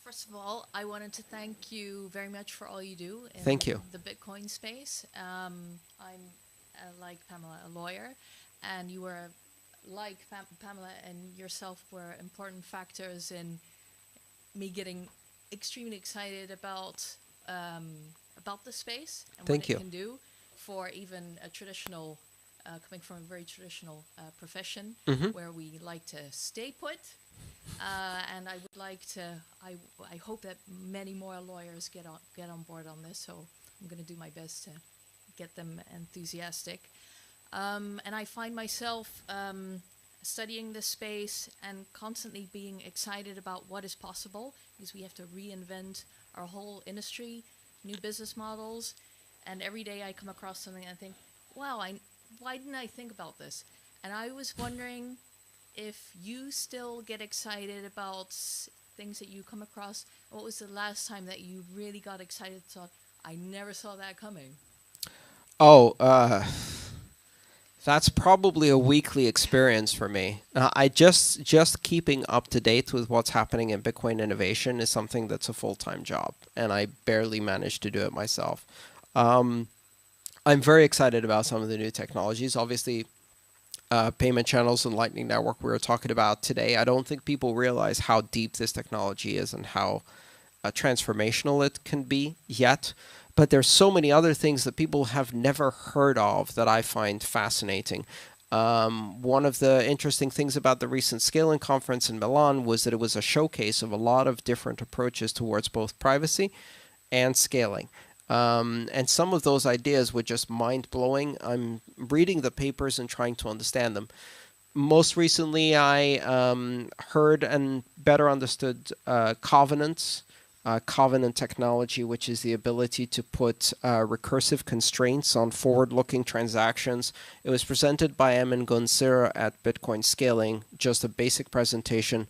First of all, I wanted to thank you very much for all you do in Thank you. the Bitcoin space. I'm, like Pamela, a lawyer, and you were, like Pamela and yourself, were important factors in me getting extremely excited about the space and what Thank it you. can do for even a traditional, coming from a very traditional profession Hmm. where we like to stay put. And I would like to. I hope that many more lawyers get on board on this. So I'm going to do my best to get them enthusiastic. And I find myself studying this space and constantly being excited about what is possible, because we have to reinvent our whole industry, new business models, and every day I come across something and I think, wow, why didn't I think about this? And I was wondering if you still get excited about things that you come across. What was the last time that you really got excited, thought, I never saw that coming? Oh, that's probably a weekly experience for me. I just keeping up to date with what's happening in Bitcoin innovation is something that's a full-time job, and I barely manage to do it myself. Um, I'm very excited about some of the new technologies. Obviously, payment channels and Lightning Network we were talking about today. I don't think people realize how deep this technology is and how transformational it can be yet. But there's so many other things that people have never heard of that I find fascinating. One of the interesting things about the recent scaling conference in Milan was that it was a showcase of a lot of different approaches towards both privacy and scaling. And some of those ideas were just mind-blowing. I'm reading the papers and trying to understand them. Most recently, I heard and better understood Covenant technology, which is the ability to put recursive constraints on forward-looking transactions. It was presented by Emin Gün Sirer at Bitcoin Scaling, just a basic presentation.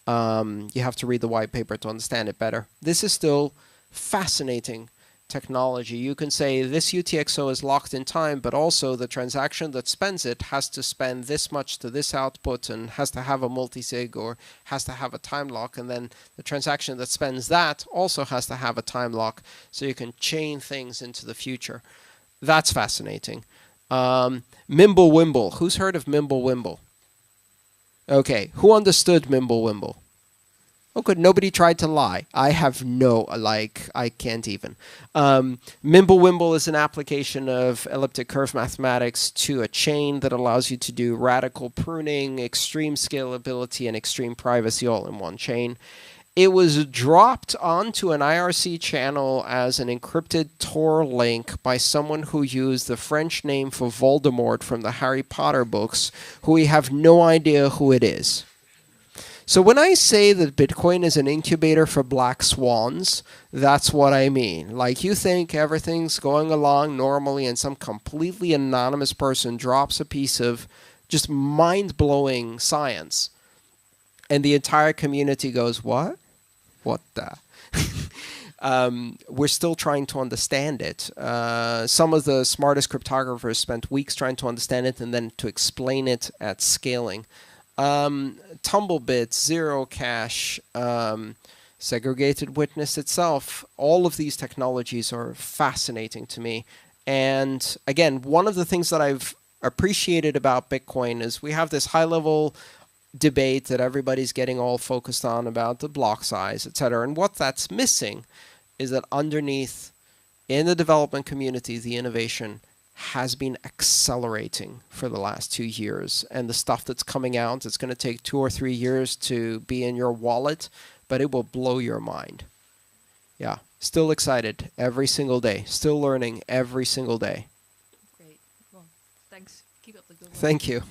You have to read the white paper to understand it better. This is still fascinating technology. You can say this UTXO is locked in time, but also the transaction that spends it has to spend this much to this output and has to have a multi-sig or has to have a time lock, and then the transaction that spends that also has to have a time lock, so you can chain things into the future. That's fascinating. MimbleWimble. Who's heard of MimbleWimble? Okay, who understood MimbleWimble? Oh, good. Nobody tried to lie. I have I can't even. MimbleWimble is an application of elliptic curve mathematics to a chain that allows you to do radical pruning, extreme scalability, and extreme privacy all in one chain. It was dropped onto an IRC channel as an encrypted Tor link by someone who used the French name for Voldemort from the Harry Potter books, who we have no idea who it is. So when I say that Bitcoin is an incubator for black swans, that's what I mean. Like, you think everything's going along normally and some completely anonymous person drops a piece of just mind-blowing science, and the entire community goes, what? What the? We're still trying to understand it. Some of the smartest cryptographers spent weeks trying to understand it and then to explain it at scaling. TumbleBit, ZeroCash, Segregated Witness itself, all of these technologies are fascinating to me. And again, one of the things that I've appreciated about Bitcoin is we have this high-level debate that everybody's getting all focused on about the block size, etc. And what that's missing is that underneath, in the development community, the innovation has been accelerating for the last 2 years. And the stuff that's coming out, it's going to take 2 or 3 years to be in your wallet, but it will blow your mind. Yeah, still excited every single day. Still learning every single day. Great. Well, thanks. Keep up the good work. Thank you.